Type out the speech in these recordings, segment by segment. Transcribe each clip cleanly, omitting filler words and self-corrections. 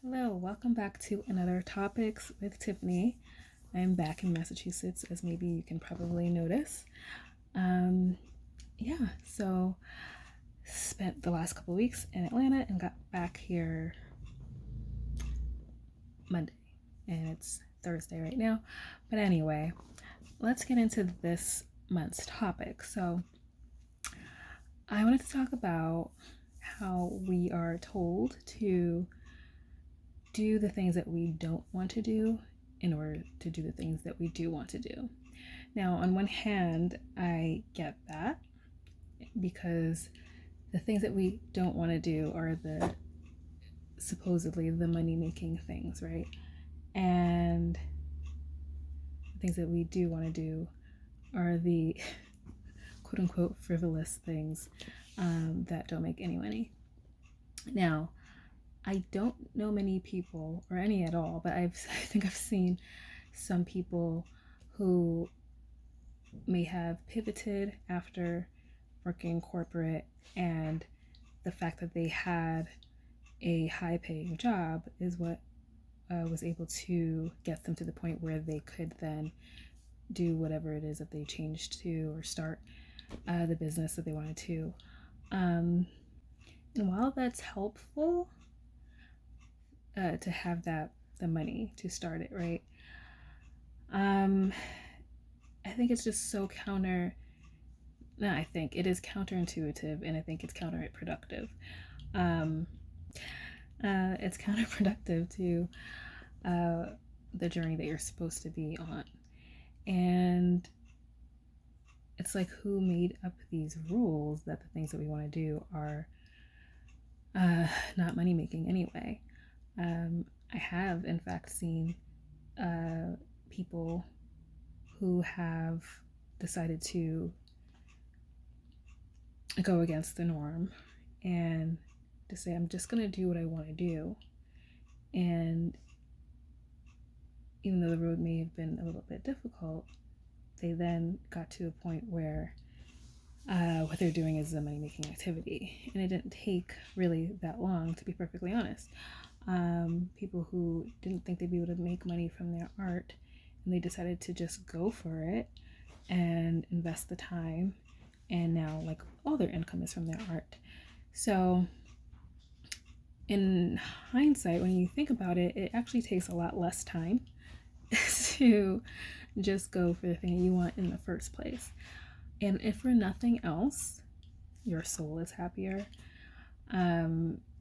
Hello, welcome back to another Topics with Tiffany. I'm back in Massachusetts, as maybe you can probably notice. Um, so spent the last couple weeks in Atlanta and got back here Monday, and it's Thursday right now. But anyway, let's get into this month's topic. So I wanted to talk about how we are told to do the things that we don't want to do in order to do the things that we do want to do. Now, on one hand, I get that because the things that we don't want to do are the supposedly the money making things, right? And the things that we do want to do are the quote unquote frivolous things that don't make any money. Now, I don't know many people or any at all, but I think I've seen some people who may have pivoted after working corporate, and the fact that they had a high paying job is what was able to get them to the point where they could then do whatever it is that they changed to or start the business that they wanted to. And while that's helpful, to have the money to start it, right? I think it's just so I think it is counterintuitive, and I think it's counterproductive. It's counterproductive to the journey that you're supposed to be on. And it's like, who made up these rules that the things that we want to do are not money making anyway? I have, in fact, seen people who have decided to go against the norm and to say, I'm just going to do what I want to do. And even though the road may have been a little bit difficult, they then got to a point where what they're doing is a money-making activity. And it didn't take really that long, to be perfectly honest. People who didn't think they'd be able to make money from their art, and they decided to just go for it and invest the time, and now like all their income is from their art. So in hindsight, when you think about it, it actually takes a lot less time to just go for the thing you want in the first place. And if for nothing else, your soul is happier.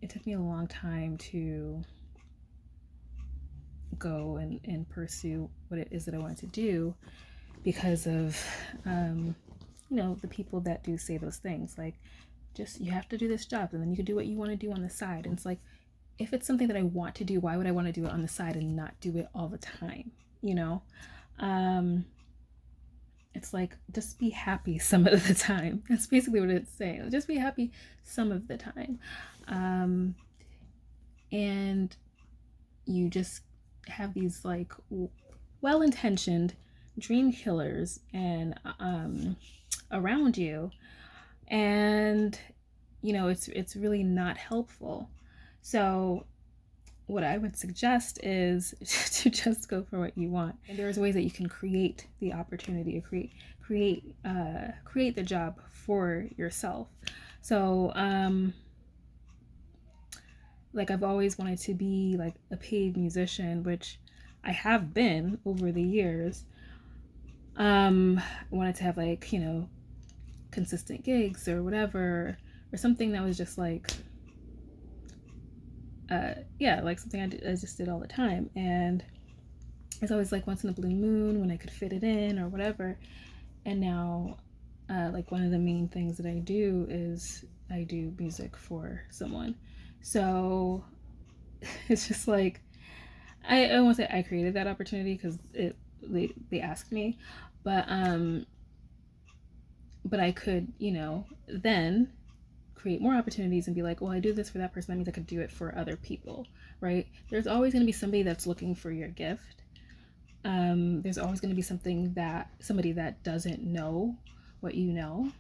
It took me a long time to go and pursue what it is that I wanted to do because of the people that do say those things, like, just, you have to do this job and then you can do what you want to do on the side. And it's like, if it's something that I want to do, why would I want to do it on the side and not do it all the time? It's like, just be happy some of the time. That's basically what it's saying. Just be happy some of the time. And you just have these like well-intentioned dream killers and around you, and it's really not helpful. So what I would suggest is to just go for what you want. And there's ways that you can create the opportunity to create the job for yourself. So like, I've always wanted to be like a paid musician, which I have been over the years. I wanted to have like, consistent gigs or whatever, or something that was just like like something I just did all the time. And it's always like once in a blue moon when I could fit it in or whatever. And now like one of the main things that I do is I do music for someone. So it's just like, I won't say I created that opportunity because they asked me, but I could then create more opportunities and be like, well, I do this for that person, that means I could do it for other people, right? There's always going to be somebody that's looking for your gift. There's always going to be somebody that doesn't know what you know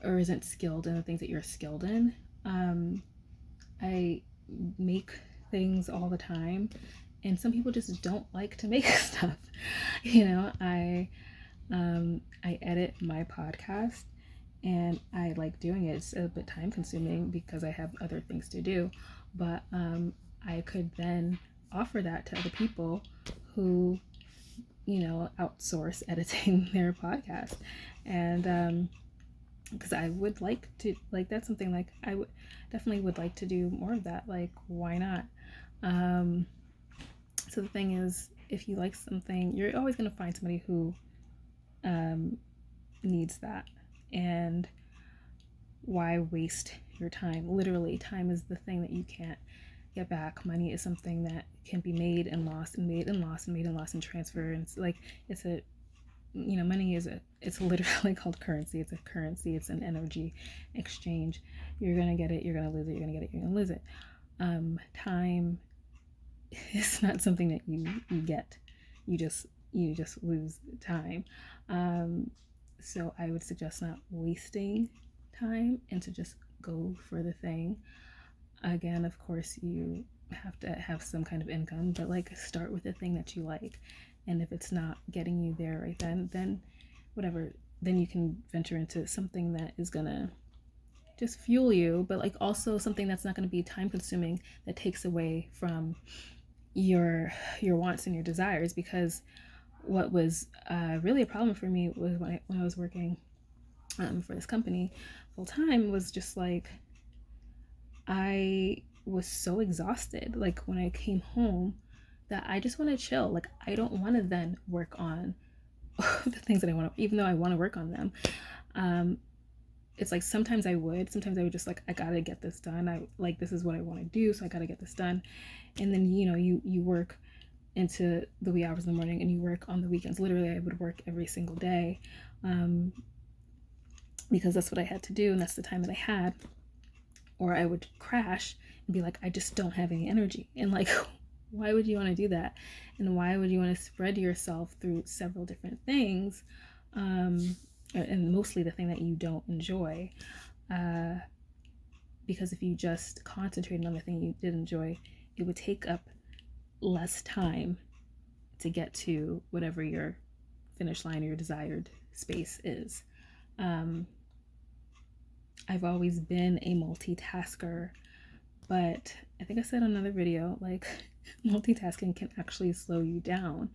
or isn't skilled in the things that you're skilled in. I make things all the time, and some people just don't like to make stuff. You know, I edit my podcast and I like doing it. It's a bit time consuming because I have other things to do, but I could then offer that to other people who, you know, outsource editing their podcast. And because I would like to, like, that's something like I would definitely would like to do more of that. Like, why not? So the thing is, if you like something, you're always going to find somebody who needs that. And why waste your time? Literally, time is the thing that you can't get back. Money is something that can be made and lost and made and lost and made and lost and transferred. And it's like, it's a, you know, money is it's literally called currency. It's a currency. It's an energy exchange. You're going to get it. You're going to lose it. You're going to get it. You're going to lose it. Time is not something that you get. You just lose time. So I would suggest not wasting time and to just go for the thing. Again, of course, you have to have some kind of income, but like, start with the thing that you like. And if it's not getting you there right then whatever, then you can venture into something that is gonna just fuel you, but like also something that's not going to be time consuming, that takes away from your wants and your desires. Because what was really a problem for me was when I was working for this company full time, was just like, I was so exhausted, like when I came home, that I just want to chill. Like, I don't want to then work on the things that I want to, even though I want to work on them. It's like sometimes I would just like, I gotta get this done. I like, this is what I want to do, so I gotta get this done. And then, you know, you work into the wee hours in the morning and you work on the weekends. Literally, I would work every single day because that's what I had to do, and that's the time that I had. Or I would crash and be like, I just don't have any energy. And like, why would you want to do that? And why would you want to spread yourself through several different things? And mostly the thing that you don't enjoy. Because if you just concentrated on the thing you did enjoy, it would take up less time to get to whatever your finish line or your desired space is. I've always been a multitasker, but I think I said in another video, like, multitasking can actually slow you down.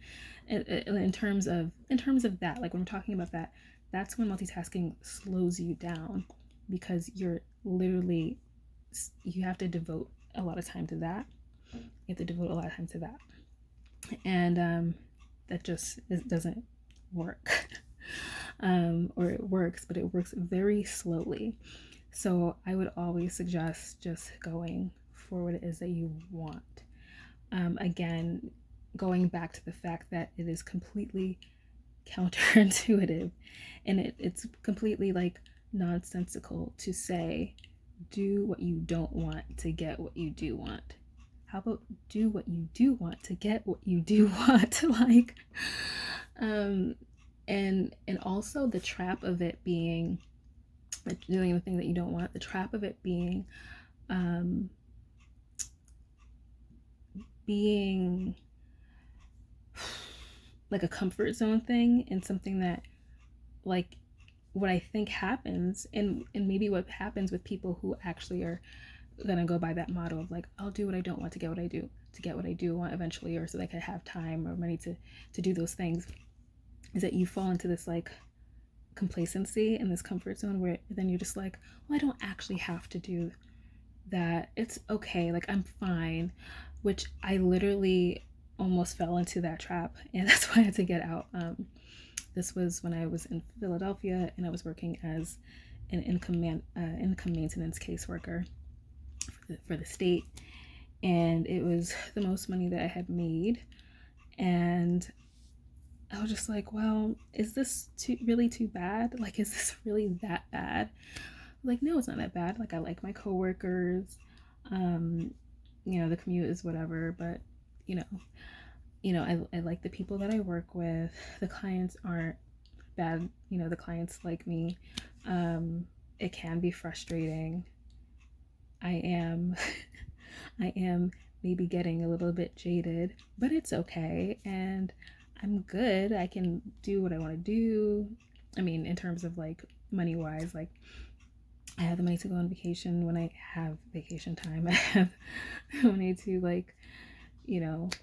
In terms of that, like when we're talking about that, that's when multitasking slows you down, because you're literally, you have to devote a lot of time to that. You have to devote a lot of time to that. And that just doesn't work. Or it works, but it works very slowly. So I would always suggest just going for what it is that you want. Again, going back to the fact that it is completely counterintuitive, and it's completely like nonsensical to say, do what you don't want to get what you do want. How about do what you do want to get what you do want? Like, and also the trap of it being, doing the thing that you don't want, the trap of it being being like a comfort zone thing, and something that, like, what I think happens, and maybe what happens with people who actually are gonna go by that motto of like, I'll do what I don't want to get what I do, to get what I do want eventually, or so that I could have time or money to do those things, is that you fall into this like complacency and this comfort zone, where then you're just like, well, I don't actually have to do that, it's okay, like I'm fine. Which I literally almost fell into that trap, and that's why I had to get out. This was when I was in Philadelphia, and I was working as an income maintenance caseworker for the state, and it was the most money that I had made. And I was just like, well, is this really too bad? Like, is this really that bad? Like, no, it's not that bad. Like, I like my coworkers. You know, the commute is whatever, but you know, I like the people that I work with. The clients aren't bad. You know, the clients like me. It can be frustrating. I am maybe getting a little bit jaded, but it's okay. And I'm good. I can do what I want to do. I mean, in terms of like money wise, like I have the money to go on vacation when I have vacation time. I have money to like,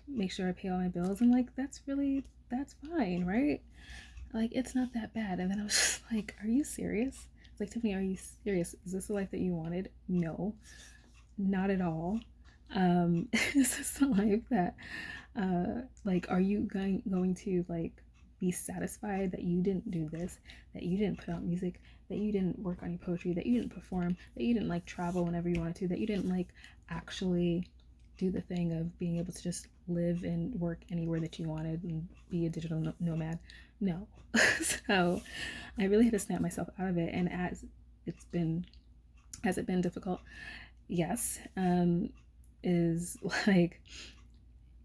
make sure I pay all my bills. And like, that's fine, right? Like, it's not that bad. And then I was just like, are you serious? It's like, Tiffany, are you serious? Is this the life that you wanted? No, not at all. Is this the life that, like, are you going to like be satisfied that you didn't do this, that you didn't put out music, that you didn't work on your poetry, that you didn't perform, that you didn't like travel whenever you wanted to, that you didn't like actually do the thing of being able to just live and work anywhere that you wanted and be a digital nomad? No. So I really had to snap myself out of it. And has it been difficult? Yes. Is like,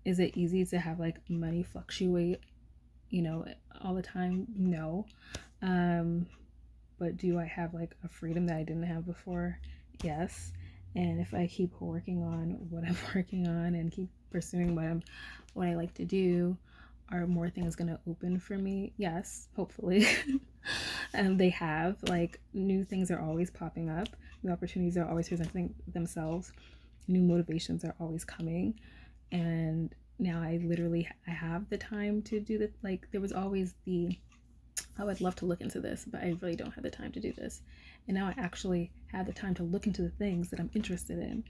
is it easy to have like money fluctuate, all the time? No. But do I have like a freedom that I didn't have before? Yes. And if I keep working on what I'm working on and keep pursuing what I like to do, are more things going to open for me? Yes, hopefully. And they have, like, new things are always popping up, new opportunities are always presenting themselves, new motivations are always coming. And now I have the time to do that. Like, there was always I would love to look into this, but I really don't have the time to do this. And now I actually have the time to look into the things that I'm interested in,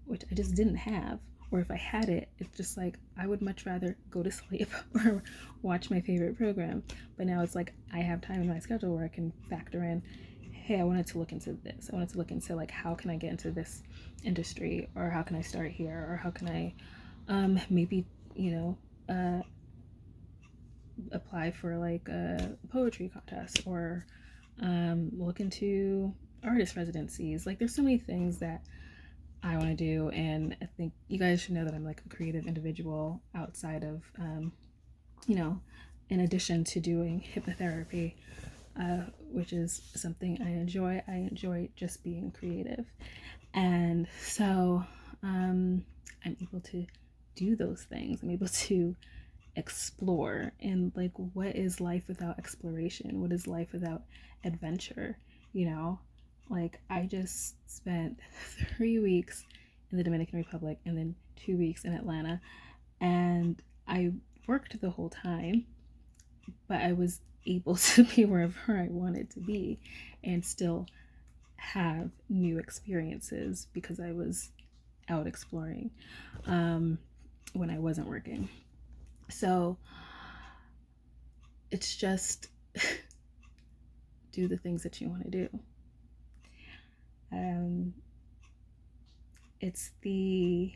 which I just didn't have. Or if I had it, it's just like I would much rather go to sleep or watch my favorite program. But now it's like I have time in my schedule where I can factor in, hey, I wanted to look into this. I wanted to look into like, how can I get into this industry, or how can I start here, or how can I maybe, apply for like a poetry contest, or look into artist residencies. Like, there's so many things that I want to do, and I think you guys should know that I'm like a creative individual outside of, in addition to doing hypnotherapy, which is something I enjoy. I enjoy just being creative, and so I'm able to do those things. I'm able to explore. And like, what is life without exploration? What is life without adventure? Like, I just spent 3 weeks in the Dominican Republic and then 2 weeks in Atlanta, and I worked the whole time, but I was able to be wherever I wanted to be and still have new experiences because I was out exploring when I wasn't working. So it's just do the things that you want to do. It's the,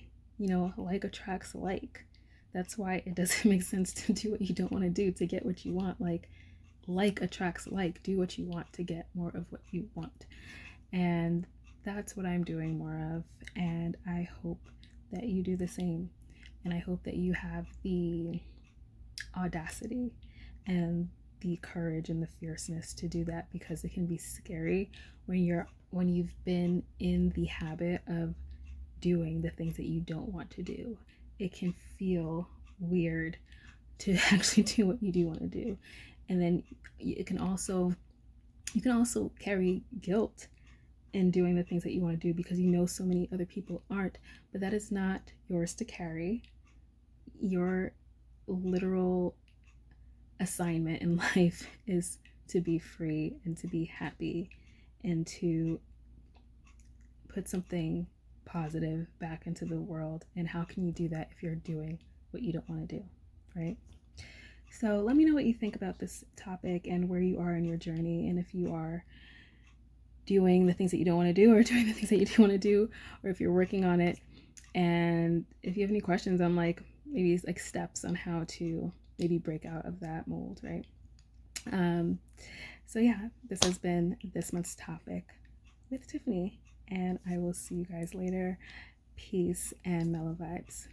like attracts like. That's why it doesn't make sense to do what you don't want to do to get what you want. Like attracts like. Do what you want to get more of what you want. And that's what I'm doing more of. And I hope that you do the same. And I hope that you have the audacity and the courage and the fierceness to do that, because it can be scary when you've been in the habit of doing the things that you don't want to do. It can feel weird to actually do what you do want to do. And then you can also carry guilt in doing the things that you want to do, because so many other people aren't. But that is not yours to carry. Your literal assignment in life is to be free and to be happy and to put something positive back into the world. And how can you do that if you're doing what you don't want to do, right? So let me know what you think about this topic and where you are in your journey, and if you are doing the things that you don't want to do or doing the things that you do want to do, or if you're working on it. And if you have any questions on like maybe like steps on how to maybe break out of that mold, right? So yeah, this has been this month's topic with Tiffany, and I will see you guys later. Peace and mellow vibes.